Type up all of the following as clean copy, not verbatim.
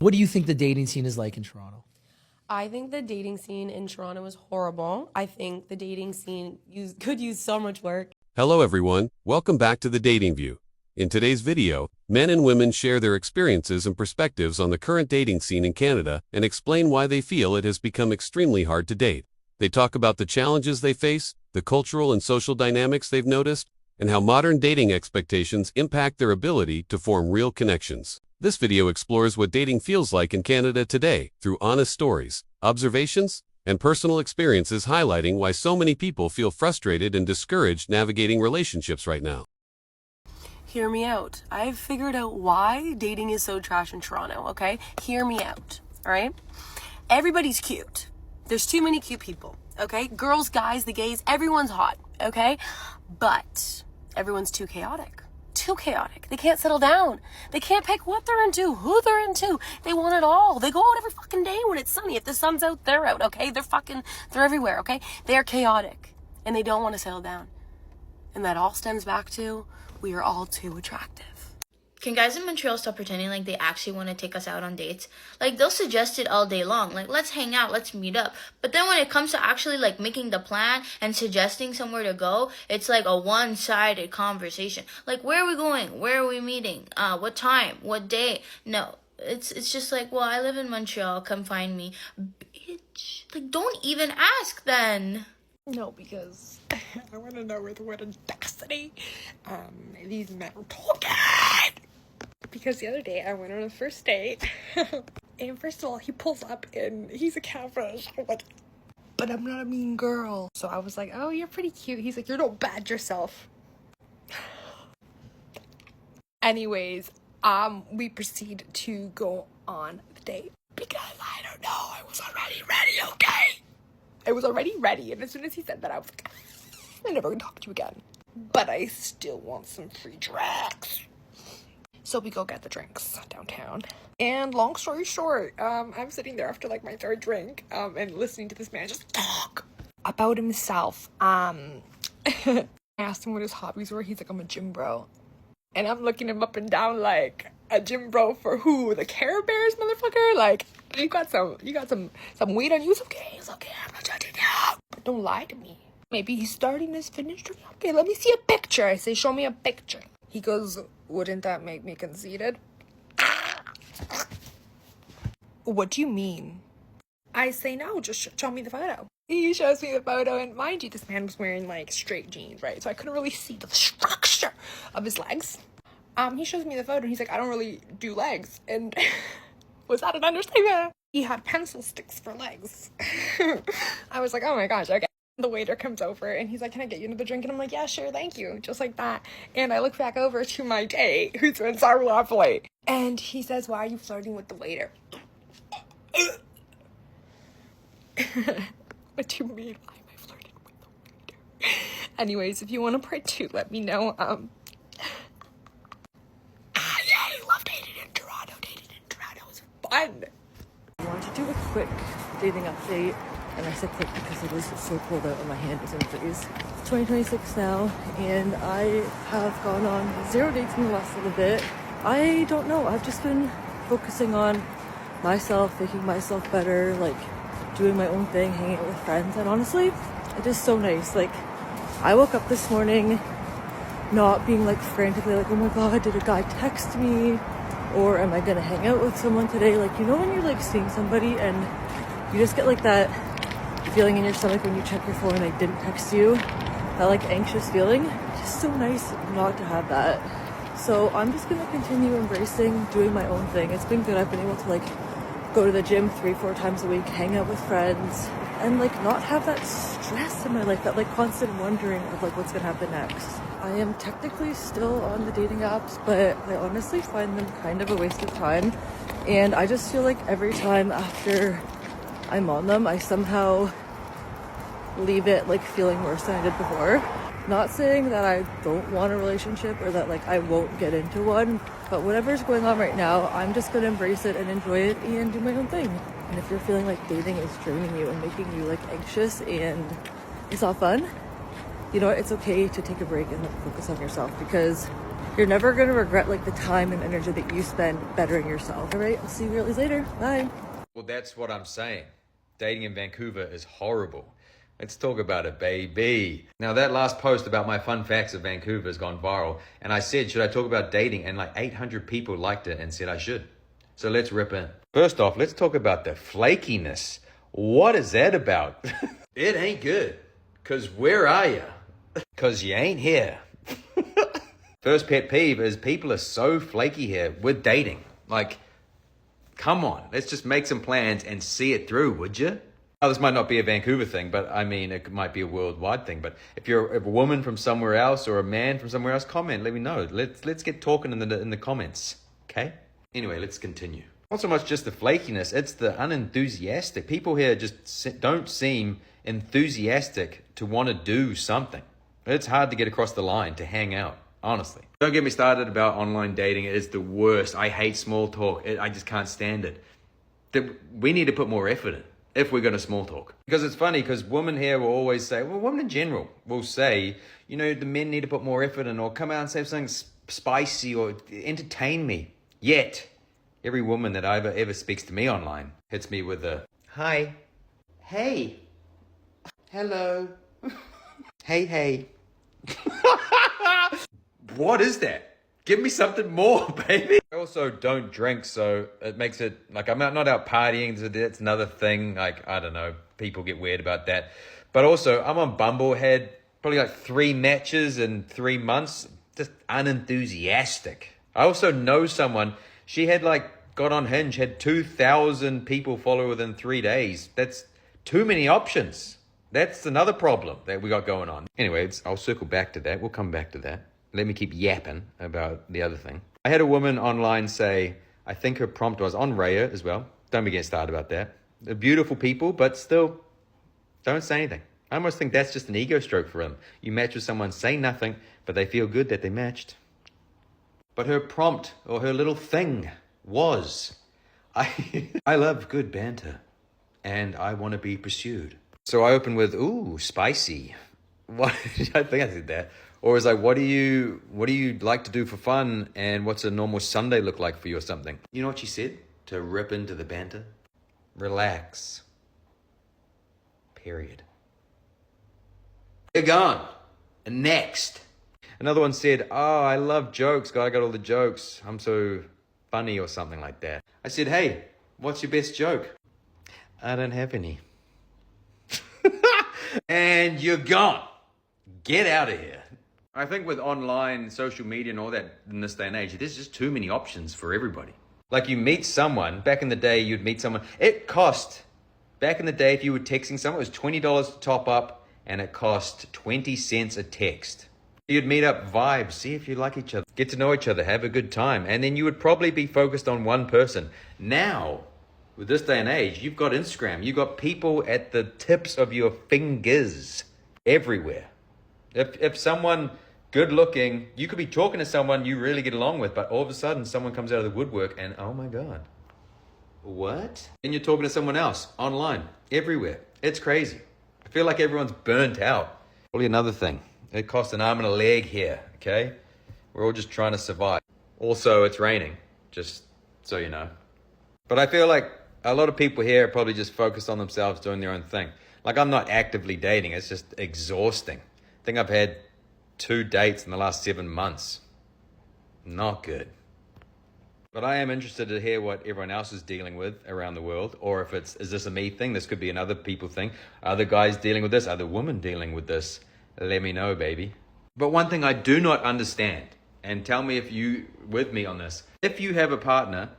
What do you think the dating scene is like in Toronto? I think the dating scene in Toronto is horrible. I think the dating scene could use so much work. Hello everyone, welcome back to the Dating View. In today's video, men and women share their experiences and perspectives on the current dating scene in Canada and explain why they feel it has become extremely hard to date. They talk about the challenges they face, the cultural and social dynamics they've noticed, and how modern dating expectations impact their ability to form real connections. This video explores what dating feels like in Canada today through honest stories, observations, and personal experiences, highlighting why so many people feel frustrated and discouraged navigating relationships right now. Hear me out. I've figured out why dating is so trash in Toronto, okay? Hear me out, all right? Everybody's cute. There's too many cute people, okay? Girls, guys, the gays, everyone's hot, okay? But everyone's too chaotic. Too chaotic. They can't settle down. They can't pick what they're into, who they're into. They want it all. They go out every fucking day when it's sunny. If the sun's out, they're out, okay? They're everywhere, okay? They are chaotic and they don't want to settle down. And that all stems back to we are all too attractive. Can guys in Montreal stop pretending like they actually want to take us out on dates? Like, they'll suggest it all day long. Like, let's hang out, let's meet up. But then when it comes to actually, like, making the plan and suggesting somewhere to go, it's like a one-sided conversation. Like, where are we going? Where are we meeting? What time? What day? No. It's just like, well, I live in Montreal. Come find me. Bitch. Like, don't even ask then. No, because I want to know with what audacity these men are talking. Because the other day I went on a first date, and first of all, he pulls up and he's a catfish. I'm like, but I'm not a mean girl. So I was like, oh, you're pretty cute. He's like, you're not bad yourself. Anyways, we proceed to go on the date. Because I don't know, I was already ready, okay? I was already ready, and as soon as he said that, I was like, I'm never gonna talk to you again. But I still want some free drinks. So we go get the drinks downtown. And long story short, I'm sitting there after like my third drink, and listening to this man just talk about himself. I asked him what his hobbies were. He's like, I'm a gym bro. And I'm looking him up and down like, a gym bro for who? The Care Bears, motherfucker? Like, you got some weight on you. It's okay, I'm not judging you. But don't lie to me. Maybe he's starting his fitness journey. Okay, let me see a picture. I say, show me a picture. He goes, wouldn't that make me conceited? What do you mean? I say, no, just show me the photo. He shows me the photo, and mind you, this man was wearing like straight jeans, right? So I couldn't really see the structure of his legs. He shows me the photo, and he's like, I don't really do legs. And was that an understatement? He had pencil sticks for legs. I was like, oh my gosh, okay. The waiter comes over, and he's like, can I get you another drink? And I'm like, yeah, sure, thank you. Just like that. And I look back over to my date, who's been so lovely. And he says, why are you flirting with the waiter? What do you mean? Why am I flirting with the waiter? Anyways, if you want a part 2, let me know. I love dating in Toronto. Dating in Toronto is fun. I wanted to do a quick dating update, and I said quick because it is so cold out and my hand is in freeze. It's 2026 now, and I have gone on 0 dates in the last little bit. I don't know, I've just been focusing on myself, making myself better, like doing my own thing, hanging out with friends, and honestly, it is so nice. Like, I woke up this morning not being like frantically like, oh my god, did a guy text me? Or am I gonna hang out with someone today? Like, you know when you're like seeing somebody and you just get like that feeling in your stomach when you check your phone and they didn't text you? That like anxious feeling? It's just so nice not to have that. So I'm just gonna continue embracing doing my own thing. It's been good. I've been able to like go to the gym 3-4 times a week, hang out with friends, and like not have that stress in my life, that like constant wondering of like what's gonna happen next. I am technically still on the dating apps, but I honestly find them kind of a waste of time. And I just feel like every time after I'm on them, I somehow leave it like feeling worse than I did before. Not saying that I don't want a relationship or that like I won't get into one, but whatever's going on right now, I'm just gonna embrace it and enjoy it and do my own thing. And if you're feeling like dating is draining you and making you like anxious and it's not fun, you know what, it's okay to take a break and like, focus on yourself, because You're never gonna regret like the time and energy that you spend bettering yourself. All right, I'll see you girlies later. Bye. Well, that's what I'm saying. Dating in Vancouver is horrible. Let's talk about it, baby. Now, that last post about my fun facts of Vancouver has gone viral. And I said, should I talk about dating? And like 800 people liked it and said I should. So let's rip in. First off, let's talk about the flakiness. What is that about? It ain't good. Because where are you? Because you ain't here. First pet peeve is people are so flaky here with dating. Like, come on, let's just make some plans and see it through, would you? Now, this might not be a Vancouver thing, but I mean, it might be a worldwide thing. But if you're a woman from somewhere else or a man from somewhere else, comment, let me know. Let's get talking in the comments, okay? Anyway, let's continue. Not so much just the flakiness, it's the unenthusiastic. People here just don't seem enthusiastic to want to do something. It's hard to get across the line, to hang out, honestly. Don't get me started about online dating. It is the worst. I hate small talk. I just can't stand it. We need to put more effort in if we're going to small talk. Because it's funny, because women here will always say, well, women in general will say, you know, the men need to put more effort in, or come out and say something spicy or entertain me. Yet, every woman that ever speaks to me online hits me with a, hi, hey, hello, hey. What is that? Give me something more, baby. I also don't drink, so it makes it, like, I'm not out partying, so that's another thing. Like, I don't know, people get weird about that. But also, I'm on Bumble, had probably like 3 matches in 3 months. Just unenthusiastic. I also know someone, she had got on Hinge, had 2,000 people follow within 3 days. That's too many options. That's another problem that we got going on. Anyway, I'll circle back to that. We'll come back to that. Let me keep yapping about the other thing. I had a woman online say, I think her prompt was on Raya as well. Don't be getting started about that. They're beautiful people, but still don't say anything. I almost think that's just an ego stroke for them. You match with someone, say nothing, but they feel good that they matched. But her prompt or her little thing was, I love good banter and I want to be pursued. So I opened with, ooh, spicy. What? I think I said that. Or it's like, what do you like to do for fun, and what's a normal Sunday look like for you or something? You know what she said? To rip into the banter? Relax. Period. You're gone. Next. Another one said, oh, I love jokes. God, I got all the jokes. I'm so funny or something like that. I said, hey, what's your best joke? I don't have any. And you're gone. Get out of here. I think with online social media and all that in this day and age, there's just too many options for everybody. Like you meet someone, back in the day, you'd meet someone. It cost, back in the day, if you were texting someone, it was $20 to top up, and it cost 20 cents a text. You'd meet up, vibe, see if you like each other, get to know each other, have a good time, and then you would probably be focused on one person. Now, with this day and age, you've got Instagram, you've got people at the tips of your fingers everywhere. If someone good looking, you could be talking to someone you really get along with, but all of a sudden someone comes out of the woodwork and, oh my God, what? And you're talking to someone else online, everywhere. It's crazy. I feel like everyone's burnt out. Probably another thing. It costs an arm and a leg here, okay? We're all just trying to survive. Also, it's raining, just so you know. But I feel like a lot of people here are probably just focused on themselves doing their own thing. Like, I'm not actively dating. It's just exhausting. I think I've had 2 dates in the last 7 months. Not good. But I am interested to hear what everyone else is dealing with around the world, or if is this a me thing? This could be another people thing. Other guys dealing with this, other women dealing with this. Let me know, baby. But one thing I do not understand, and tell me if you with me on this. If you have a partner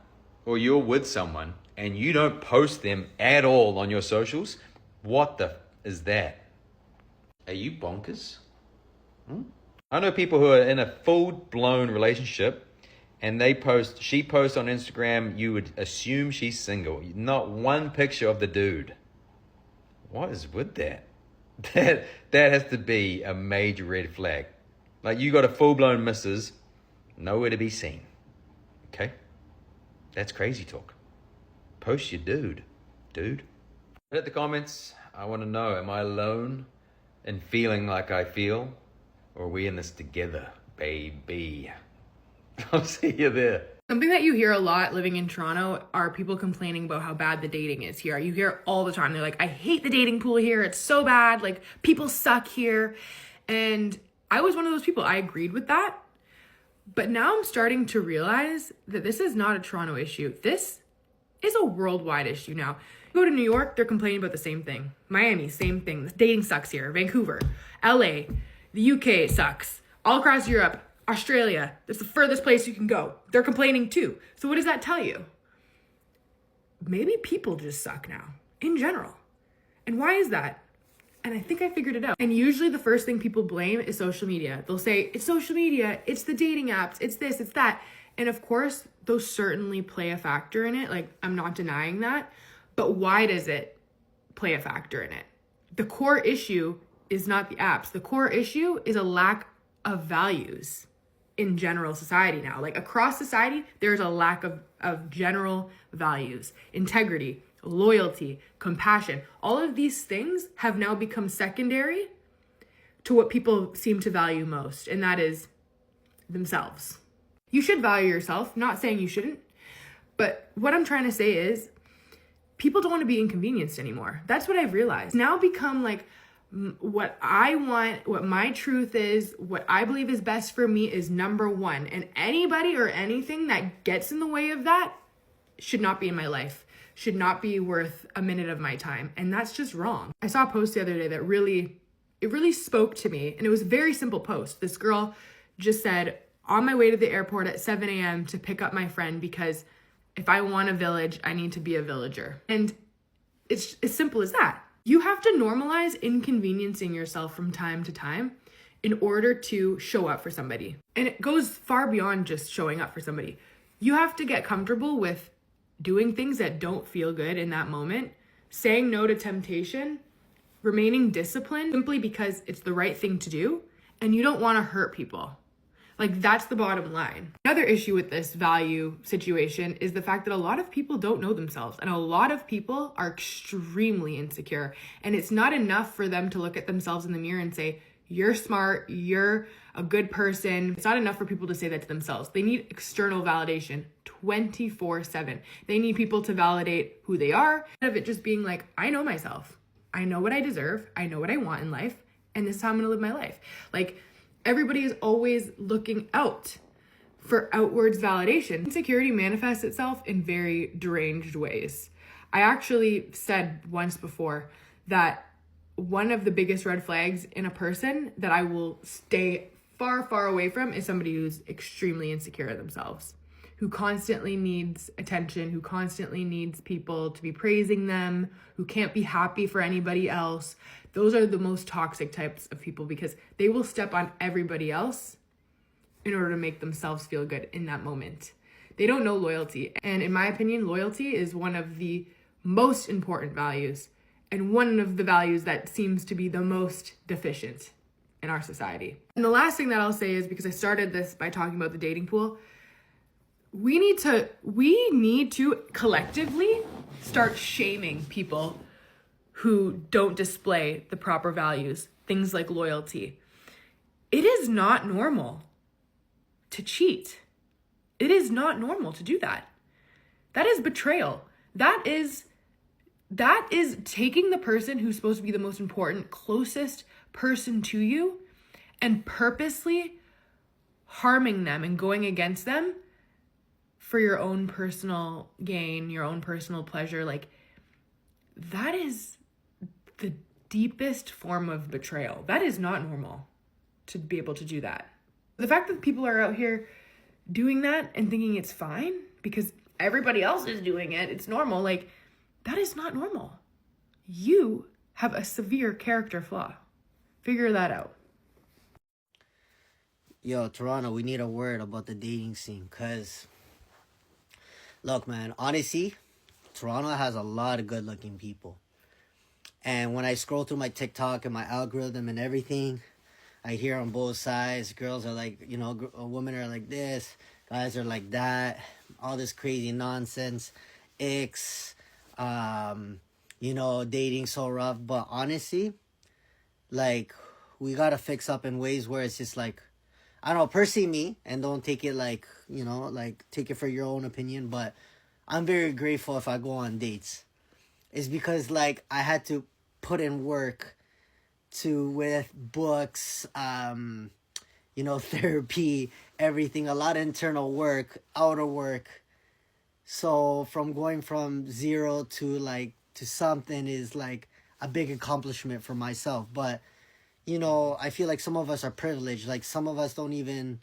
or you're with someone and you don't post them at all on your socials, what the is that? Are you bonkers? I know people who are in a full-blown relationship and she posts on Instagram, you would assume she's single. Not one picture of the dude. What is with that? That has to be a major red flag. Like, you got a full-blown missus, nowhere to be seen. Okay? That's crazy talk. Post your dude. Put it in the comments. I want to know, am I alone in feeling like I feel? Or are we in this together, baby? I'll see you there. Something that you hear a lot living in Toronto are people complaining about how bad the dating is here. You hear all the time. They're like, I hate the dating pool here. It's so bad. Like, people suck here. And I was one of those people. I agreed with that. But now I'm starting to realize that this is not a Toronto issue. This is a worldwide issue now. You go to New York, they're complaining about the same thing. Miami, same thing. Dating sucks here. Vancouver, LA, the UK sucks. All across Europe, Australia, that's the furthest place you can go. They're complaining too. So what does that tell you? Maybe people just suck now, in general. And why is that? And I think I figured it out. And usually the first thing people blame is social media. They'll say, it's social media, it's the dating apps, it's this, it's that. And of course, those certainly play a factor in it. Like, I'm not denying that. But why does it play a factor in it? The core issue is not the apps. The core issue is a lack of values in general society now. Like, across society, there's a lack of general values, integrity, loyalty, compassion. All of these things have now become secondary to what people seem to value most, and that is themselves. You should value yourself, not saying you shouldn't, but what I'm trying to say is people don't want to be inconvenienced anymore. That's what I've realized. Now become like, what I want, what my truth is, what I believe is best for me is number one. And anybody or anything that gets in the way of that should not be in my life, should not be worth a minute of my time. And that's just wrong. I saw a post the other day that it really spoke to me. And it was a very simple post. This girl just said, on my way to the airport at 7 a.m. to pick up my friend, because if I want a village, I need to be a villager. And it's as simple as that. You have to normalize inconveniencing yourself from time to time in order to show up for somebody. And it goes far beyond just showing up for somebody. You have to get comfortable with doing things that don't feel good in that moment, saying no to temptation, remaining disciplined simply because it's the right thing to do, and you don't want to hurt people. Like, that's the bottom line. Another issue with this value situation is the fact that a lot of people don't know themselves, and a lot of people are extremely insecure. And it's not enough for them to look at themselves in the mirror and say, you're smart, you're a good person. It's not enough for people to say that to themselves. They need external validation 24/7. They need people to validate who they are, instead of it just being like, I know myself. I know what I deserve. I know what I want in life. And this is how I'm going to live my life. Like, everybody is always looking out for outwards validation. Insecurity manifests itself in very deranged ways. I actually said once before that one of the biggest red flags in a person that I will stay far, far away from is somebody who's extremely insecure of themselves, who constantly needs attention, who constantly needs people to be praising them, who can't be happy for anybody else. Those are the most toxic types of people because they will step on everybody else in order to make themselves feel good in that moment. They don't know loyalty. And in my opinion, loyalty is one of the most important values and one of the values that seems to be the most deficient in our society. And the last thing that I'll say is, because I started this by talking about the dating pool, we need to collectively start shaming people who don't display the proper values, things like loyalty. It is not normal to cheat. It is not normal to do that. That is betrayal. That is taking the person who's supposed to be the most important, closest person to you and purposely harming them and going against them for your own personal gain, your own personal pleasure. Like, that is the deepest form of betrayal. That is not normal to be able to do that. The fact that people are out here doing that and thinking it's fine because everybody else is doing it, it's normal, like, that is not normal. You have a severe character flaw. Figure that out. Yo, Toronto, we need a word about the dating scene, because, look, man, honestly, Toronto has a lot of good-looking people. And when I scroll through my TikTok and my algorithm and everything, I hear on both sides, girls are like, you know, women are like this, guys are like that, all this crazy nonsense, you know, dating so rough. But honestly, like, we gotta fix up in ways where it's just like, I don't know, personally me, and don't take it like, like take it for your own opinion, but I'm very grateful if I go on dates. It's because like I had to put in work to with books, therapy, everything, a lot of internal work, outer work. So from going from zero to like to something is like a big accomplishment for myself. But I feel like some of us are privileged. Like some of us don't even,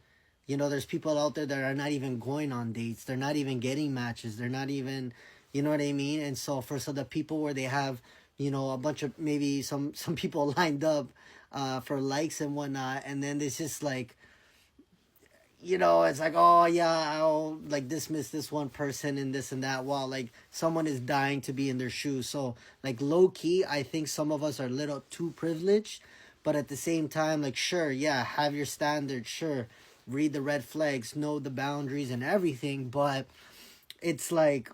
there's people out there that are not even going on dates. They're not even getting matches. They're not even, you know what I mean? And so for some of the people where they have, a bunch of maybe some people lined up for likes and whatnot, and then it's just like, it's like, oh yeah, I'll like dismiss this one person and this and that while like someone is dying to be in their shoes. So like low key, I think some of us are a little too privileged, but at the same time, like sure, yeah, have your standards, sure, read the red flags, know the boundaries and everything, but it's like,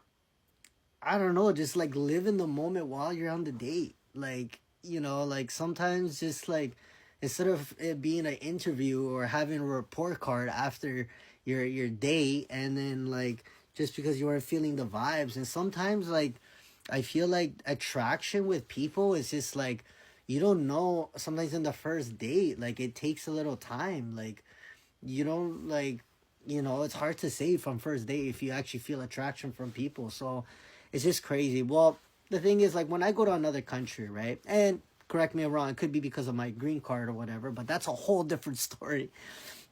I don't know, just like live in the moment while you're on the date. Like, like sometimes just like instead of it being an interview or having a report card after your date, and then like just because you weren't feeling the vibes, and sometimes like I feel like attraction with people is just like you don't know sometimes in the first date, like it takes a little time, like you don't like it's hard to say from first date if you actually feel attraction from people. So it's just crazy. Well, the thing is, like when I go to another country, right, and correct me if I'm wrong, it could be because of my green card or whatever, but that's a whole different story.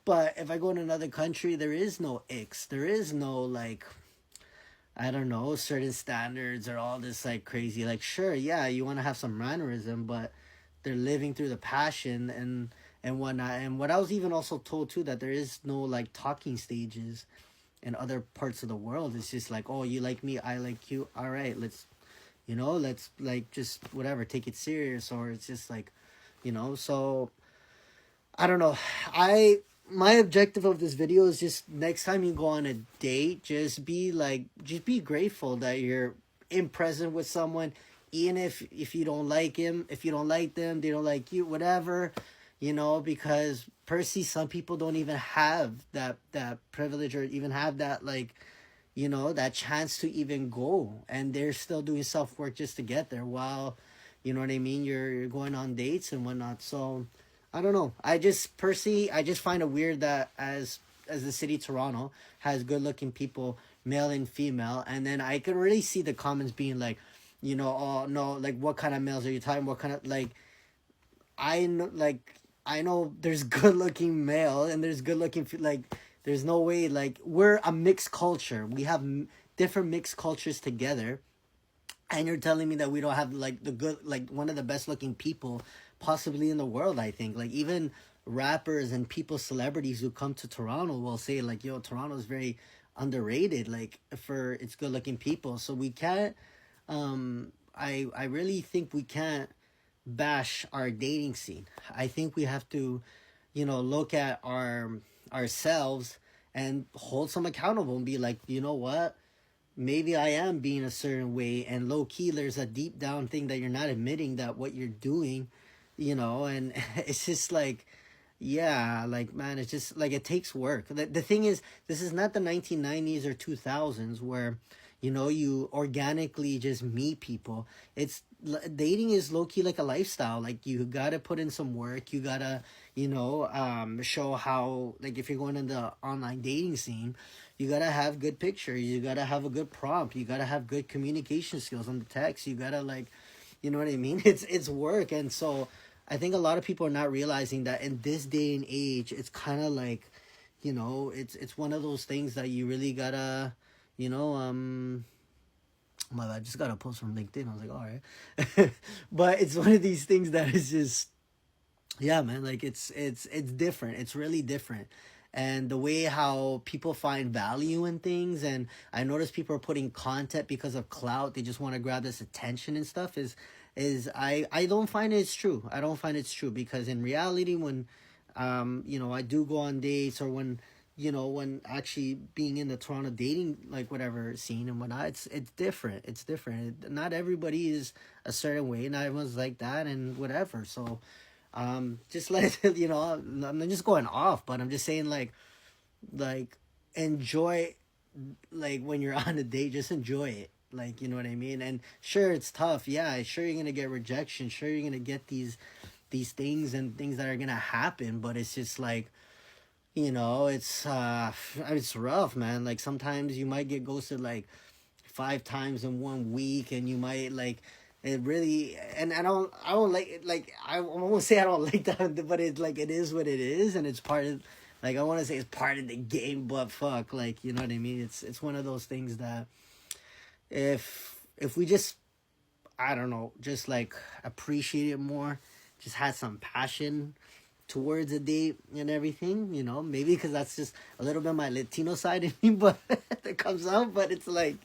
But if I go to another country, there is no icks, there is no like, I don't know, certain standards or all this like crazy, like sure, yeah, you want to have some mannerism, but they're living through the passion and whatnot. And what I was even also told too, that there is no like talking stages in other parts of the world. It's just like, oh, you like me, I like you, all right, let's like just whatever, take it serious. Or it's just like, so I don't know. My objective of this video is just next time you go on a date, just be grateful that you're in present with someone, even if you don't like him, if you don't like them, they don't like you, whatever, because personally, some people don't even have that privilege or even have that like, that chance to even go, and they're still doing self work just to get there while, you know what I mean, you're going on dates and whatnot. So I don't know. I just find it weird that as the city of Toronto has good looking people, male and female, and then I can really see the comments being like, oh no, like what kind of males are you talking? What kind of like, I know there's good looking male and there's good looking like, there's no way, like we're a mixed culture. We have different mixed cultures together. And you're telling me that we don't have like the good, like one of the best looking people possibly in the world, I think. Like even rappers and people, celebrities who come to Toronto will say like, yo, Toronto is very underrated, like for its good looking people. So we can't, I really think we can't bash our dating scene. I think we have to, look at ourselves and hold some accountable and be like, you know what? Maybe I am being a certain way, and low key there's a deep down thing that you're not admitting that what you're doing, and it's just like, yeah, like man, it's just like it takes work. The thing is, this is not the 1990s or 2000s where you organically just meet people. It's dating is low key like a lifestyle. Like you gotta put in some work. You gotta show how, like if you're going in the online dating scene, you gotta have good pictures, you gotta have a good prompt, you gotta have good communication skills on the text, you gotta like, you know what I mean, it's work. And so I think a lot of people are not realizing that in this day and age, it's kind of like, it's one of those things that you really gotta, my bad, I just got a post from LinkedIn. I was like, all right. But it's one of these things that is just, yeah, man, like it's different. It's really different. And the way how people find value in things, and I notice people are putting content because of clout. They just want to grab this attention and stuff I don't find it's true. I don't find it's true, because in reality, when, I do go on dates, or when, when actually being in the Toronto dating, like whatever scene and whatnot, it's different. It's different. Not everybody is a certain way. Not everyone's like that and whatever. So, just let it, I'm not just going off, but I'm just saying like enjoy, like when you're on a date, just enjoy it. Like, you know what I mean? And sure, it's tough. Yeah, sure, you're gonna get rejection. Sure, you're gonna get these things and things that are gonna happen. But it's just like, it's rough, man. Like sometimes you might get ghosted like 5 times in 1 week, and you might like it really. And I don't like I won't say I don't like that, but it's like it is what it is, and it's part of. Like, I want to say it's part of the game, but fuck, like, you know what I mean? It's one of those things that if we just, I don't know, just like appreciate it more, just had some passion towards a date and everything, maybe because that's just a little bit of my Latino side in me, but that comes out, but it's like,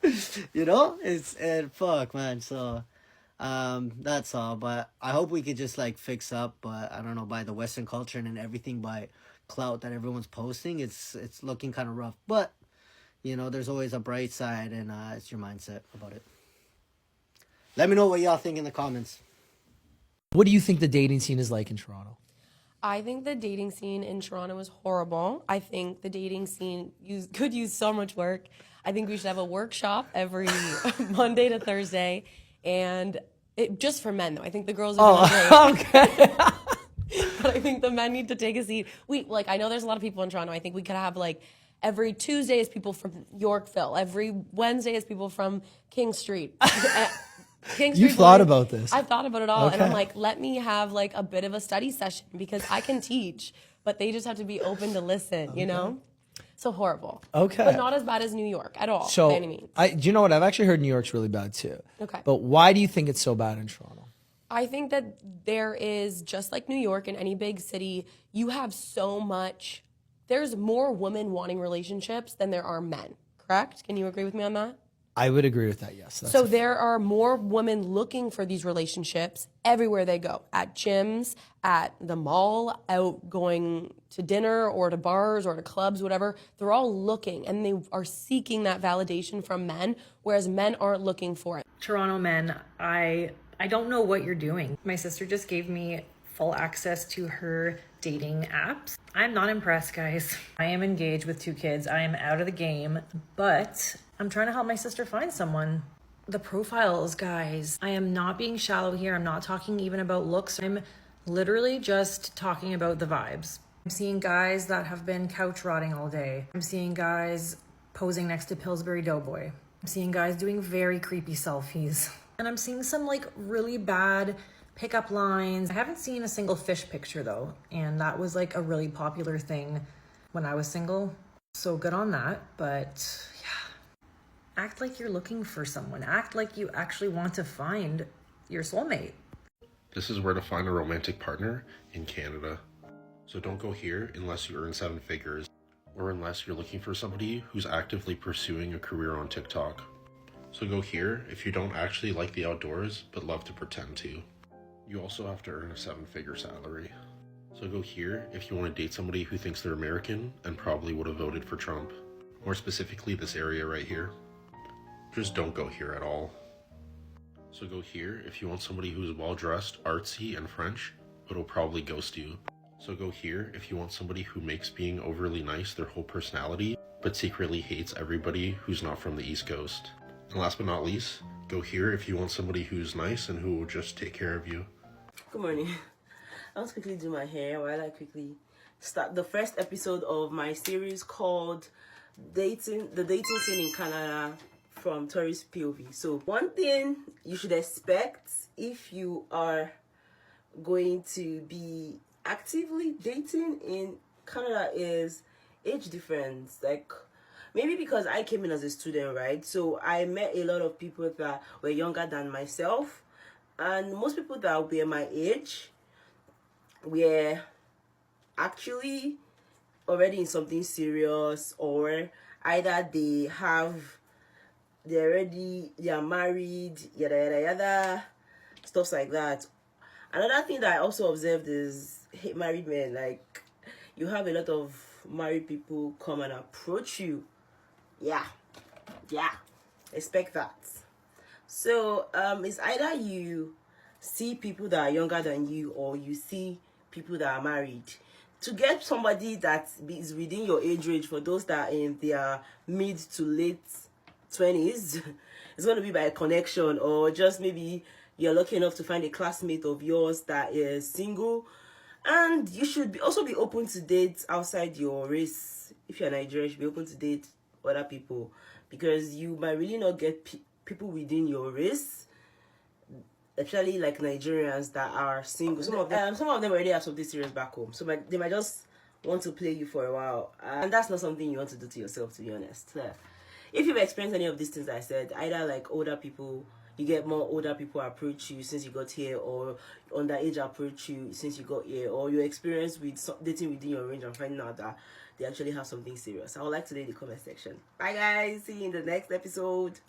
and fuck, man. So, that's all, but I hope we could just like fix up, but I don't know, by the Western culture and everything, by clout that everyone's posting, it's looking kind of rough, but there's always a bright side, and it's your mindset about it. Let me know what y'all think in the comments. What do you think the dating scene is like in Toronto? I think the dating scene in Toronto is horrible. I think the dating scene could use so much work. I think we should have a workshop every Monday to Thursday, and just for men though. I think the girls are doing great. Okay. But I think the men need to take a seat. I know there's a lot of people in Toronto. I think we could have like every Tuesday is people from Yorkville. Every Wednesday is people from King Street. King Street. You thought about this. I've thought about it all. Okay. And I'm like, let me have like a bit of a study session, because I can teach, but they just have to be open to listen, So horrible. Okay. But not as bad as New York at all, So, by any means. do you know what? I've actually heard New York's really bad too. Okay. But why do you think it's so bad in Toronto? I think that there is, just like New York and any big city, you have there's more women wanting relationships than there are men, correct? Can you agree with me on that? I would agree with that, yes. So there are more women looking for these relationships everywhere they go. At gyms, at the mall, out going to dinner or to bars or to clubs, whatever. They're all looking, and they are seeking that validation from men, whereas men aren't looking for it. Toronto men, I don't know what you're doing. My sister just gave me full access to her dating apps. I'm not impressed, guys. I am engaged with 2 kids. I am out of the game, but I'm trying to help my sister find someone. The profiles, guys. I am not being shallow here. I'm not talking even about looks. I'm literally just talking about the vibes. I'm seeing guys that have been couch rotting all day. I'm seeing guys posing next to Pillsbury Doughboy. I'm seeing guys doing very creepy selfies. And I'm seeing some like really bad pickup lines. I haven't seen a single fish picture though, and that was like a really popular thing when I was single. So good on that, but yeah. Act like you're looking for someone. Act like you actually want to find your soulmate. This is where to find a romantic partner in Canada. So don't go here unless you earn 7 figures, or unless you're looking for somebody who's actively pursuing a career on TikTok. So go here if you don't actually like the outdoors, but love to pretend to. You also have to earn a 7-figure salary. So go here if you want to date somebody who thinks they're American and probably would have voted for Trump. More specifically, this area right here. Just don't go here at all. So go here if you want somebody who's well-dressed, artsy, and French, but will probably ghost you. So go here if you want somebody who makes being overly nice their whole personality, but secretly hates everybody who's not from the East Coast. And last but not least, go here if you want somebody who's nice and who will just take care of you. Good morning. I was quickly do my hair while I quickly start the first episode of my series called the dating scene in Canada from tourist POV. So one thing you should expect if you are going to be actively dating in Canada is age difference. Like, maybe because I came in as a student, right? So I met a lot of people that were younger than myself. And most people that were my age were actually already in something serious, or either they are married, yada yada yada, stuff like that. Another thing that I also observed is married men. Like, you have a lot of married people come and approach you. Yeah, expect that. So it's either you see people that are younger than you, or you see people that are married. To get somebody that is within your age range, for those that are in their mid to late 20s, it's going to be by a connection, or just maybe you're lucky enough to find a classmate of yours that is single. And you should also be open to date outside your race. If you're Nigerian, you should be open to date other people, because you might really not get people within your race, especially like Nigerians that are single. Some of them already have something serious back home, so they might just want to play you for a while, and that's not something you want to do to yourself, to be honest. If you've experienced any of these things I said, either like older people, you get more older people approach you since you got here, or underage approach you since you got here, or your experience with dating within your range and finding out that they actually have something serious, I would like to know in the comment section. Bye guys, see you in the next episode.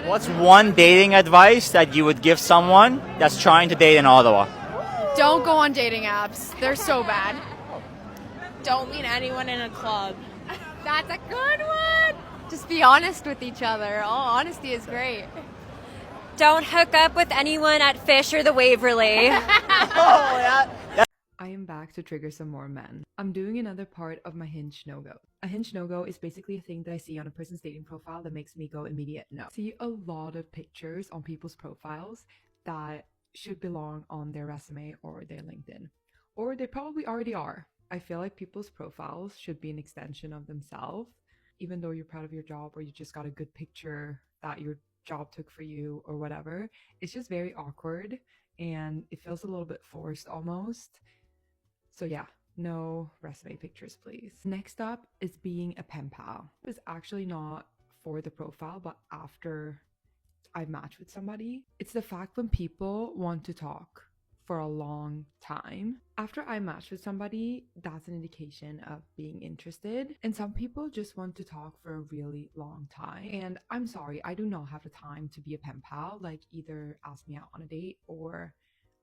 What's one dating advice that you would give someone that's trying to date in Ottawa? Don't go on dating apps. They're so bad. Don't meet anyone in a club. That's a good one. Just be honest with each other. All honesty is great. Don't hook up with anyone at Fish or the Waverly. I am back to trigger some more men. I'm doing another part of my Hinge no-go. A Hinge no-go is basically a thing that I see on a person's dating profile that makes me go immediate no. I see a lot of pictures on people's profiles that should belong on their resume or their LinkedIn. Or they probably already are. I feel like people's profiles should be an extension of themselves. Even though you're proud of your job, or you just got a good picture that your job took for you or whatever, it's just very awkward and it feels a little bit forced almost. So yeah, no resume pictures, please. Next up is being a pen pal. It's actually not for the profile, but after I've matched with somebody. It's the fact when people want to talk for a long time. After I match with somebody, that's an indication of being interested. And some people just want to talk for a really long time. And I'm sorry, I do not have the time to be a pen pal. Like, either ask me out on a date or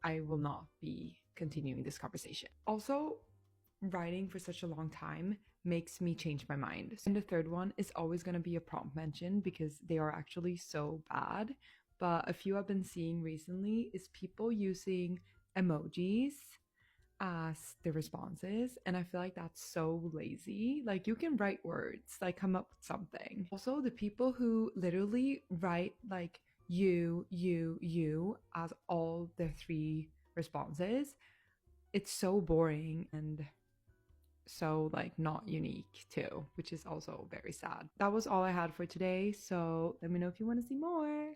I will not be continuing this conversation. Also, writing for such a long time makes me change my mind. And the third one is always going to be a prompt mention, because they are actually so bad. But a few I've been seeing recently is people using emojis as the responses, and I feel like that's so lazy. Like, you can write words, like come up with something. Also, the people who literally write like you as all their 3 responses, it's so boring and so like not unique too, which is also very sad. That was all I had for today, so let me know if you want to see more.